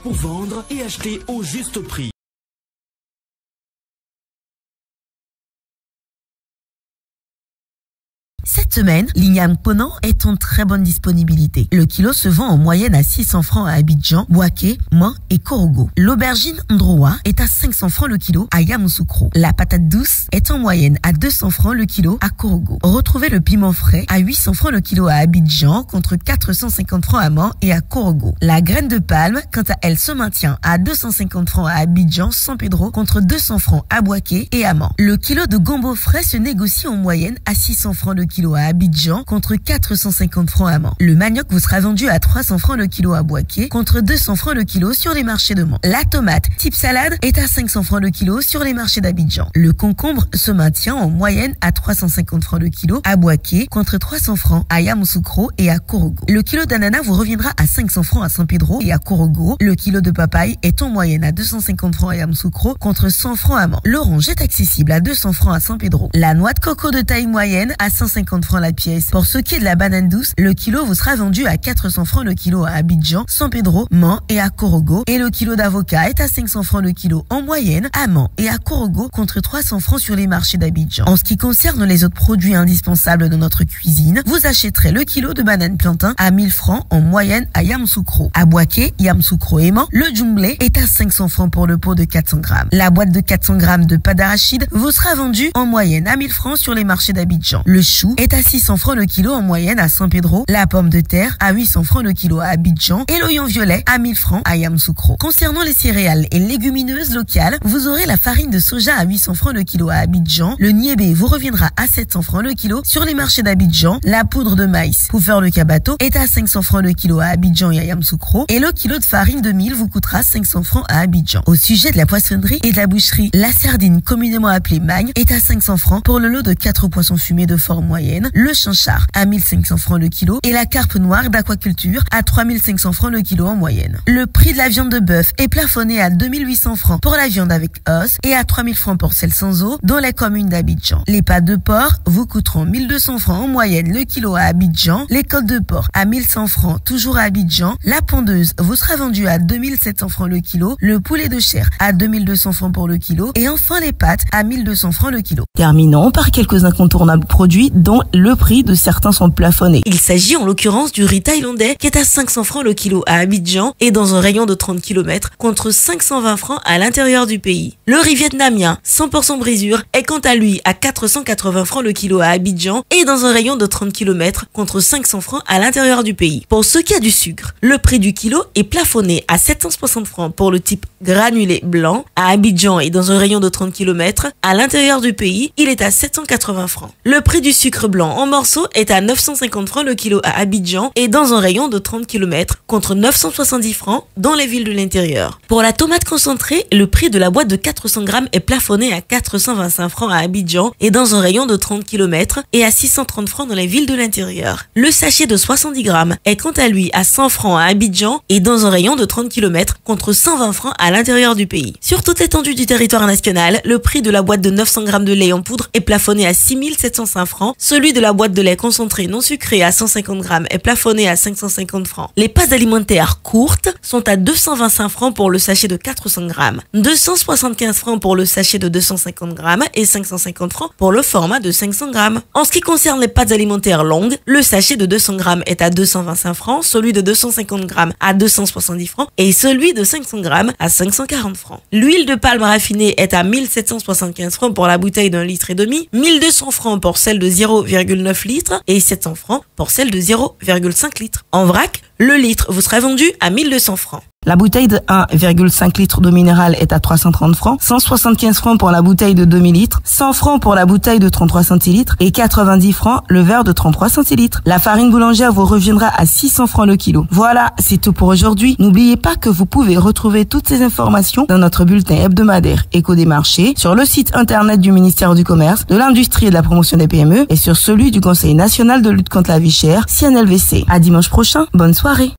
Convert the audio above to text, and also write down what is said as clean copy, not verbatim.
pour vendre et acheter au juste prix. Cette semaine, l'igname ponant est en très bonne disponibilité. Le kilo se vend en moyenne à 600 francs à Abidjan, Bouaké, Mans et Korogo. L'aubergine Ndroa est à 500 francs le kilo à Yamoussoukro. La patate douce est en moyenne à 200 francs le kilo à Korogo. Retrouvez le piment frais à 800 francs le kilo à Abidjan contre 450 francs à Mans et à Korogo. La graine de palme, quant à elle, se maintient à 250 francs à Abidjan, San Pedro contre 200 francs à Bouaké et à Mans. Le kilo de gombo frais se négocie en moyenne à 600 francs le kilo à Abidjan contre 450 francs à Mans. Le manioc vous sera vendu à 300 francs le kilo à Bouaké contre 200 francs le kilo sur les marchés de Mans. La tomate type salade est à 500 francs le kilo sur les marchés d'Abidjan. Le concombre se maintient en moyenne à 350 francs le kilo à Bouaké contre 300 francs à Yamoussoukro et à Korogo. Le kilo d'ananas vous reviendra à 500 francs à San Pedro et à Korogo. Le kilo de papaye est en moyenne à 250 francs à Yamoussoukro contre 100 francs à Mans. L'orange est accessible à 200 francs à San Pedro. La noix de coco de taille moyenne à 150 francs la pièce. Pour ce qui est de la banane douce, le kilo vous sera vendu à 400 francs le kilo à Abidjan, San Pedro, Mans et à Korogo. Et le kilo d'avocat est à 500 francs le kilo en moyenne à Mans et à Korogo contre 300 francs sur les marchés d'Abidjan. En ce qui concerne les autres produits indispensables de notre cuisine, vous achèterez le kilo de banane plantain à 1000 francs en moyenne à Yamoussoukro. À Bouaké, Yamoussoukro et Mans, le djumblé est à 500 francs pour le pot de 400 grammes. La boîte de 400 grammes de pâte d'arachide vous sera vendue en moyenne à 1000 francs sur les marchés d'Abidjan. Le chou est à 600 francs le kilo en moyenne à San Pedro, la pomme de terre à 800 francs le kilo à Abidjan et l'oignon violet à 1000 francs à Yamoussoukro. Concernant les céréales et légumineuses locales, vous aurez la farine de soja à 800 francs le kilo à Abidjan, le niébé vous reviendra à 700 francs le kilo sur les marchés d'Abidjan, la poudre de maïs pour faire le cabato est à 500 francs le kilo à Abidjan et à Yamoussoukro et le kilo de farine de mil vous coûtera 500 francs à Abidjan. Au sujet de la poissonnerie et de la boucherie, la sardine communément appelée magne est à 500 francs pour le lot de 4 poissons fumés de forme moyenne, le chinchard à 1500 francs le kilo et la carpe noire d'aquaculture à 3500 francs le kilo en moyenne. Le prix de la viande de bœuf est plafonné à 2800 francs pour la viande avec os et à 3000 francs pour celle sans os dans les communes d'Abidjan. Les pâtes de porc vous coûteront 1200 francs en moyenne le kilo à Abidjan, les côtes de porc à 1100 francs toujours à Abidjan, la pondeuse vous sera vendue à 2700 francs le kilo, le poulet de chair à 2200 francs pour le kilo et enfin les pâtes à 1200 francs le kilo. Terminons par quelques incontournables produits dont le prix de certains sont plafonnés. Il s'agit en l'occurrence du riz thaïlandais qui est à 500 francs le kilo à Abidjan et dans un rayon de 30 km contre 520 francs à l'intérieur du pays. Le riz vietnamien 100% brisure est quant à lui à 480 francs le kilo à Abidjan et dans un rayon de 30 km contre 500 francs à l'intérieur du pays. Pour ce qui a du sucre, le prix du kilo est plafonné à 760 francs pour le type granulé blanc à Abidjan et dans un rayon de 30 km. À l'intérieur du pays, il est à 780 francs. Le prix du sucre blanc en morceaux est à 950 francs le kilo à Abidjan et dans un rayon de 30 km contre 970 francs dans les villes de l'intérieur. Pour la tomate concentrée, le prix de la boîte de 400 grammes est plafonné à 425 francs à Abidjan et dans un rayon de 30 km et à 630 francs dans les villes de l'intérieur. Le sachet de 70 grammes est quant à lui à 100 francs à Abidjan et dans un rayon de 30 km contre 120 francs à l'intérieur du pays. Sur toute l'étendue du territoire national, le prix de la boîte de 900 grammes de lait en poudre est plafonné à 6705 francs. Celui de la boîte de lait concentré non sucré à 150 grammes est plafonné à 550 francs. Les pâtes alimentaires courtes sont à 225 francs pour le sachet de 400 grammes, 275 francs pour le sachet de 250 grammes et 550 francs pour le format de 500 grammes. En ce qui concerne les pâtes alimentaires longues, le sachet de 200 grammes est à 225 francs, celui de 250 grammes à 270 francs et celui de 500 grammes à 540 francs. L'huile de palme raffinée est à 1775 francs pour la bouteille d'1,5 litre, 1200 francs pour celle de 0,9 litres et 700 francs pour celle de 0,5 litres. En vrac, le litre vous sera vendu à 1200 francs. La bouteille de 1,5 litre d'eau minérale est à 330 francs, 175 francs pour la bouteille de 2000 litres, 100 francs pour la bouteille de 33 centilitres et 90 francs le verre de 33 centilitres. La farine boulangère vous reviendra à 600 francs le kilo. Voilà, c'est tout pour aujourd'hui. N'oubliez pas que vous pouvez retrouver toutes ces informations dans notre bulletin hebdomadaire Écho des marchés, sur le site internet du ministère du Commerce, de l'Industrie et de la Promotion des PME et sur celui du Conseil national de lutte contre la vie chère, CNLVC. À dimanche prochain, bonne soirée.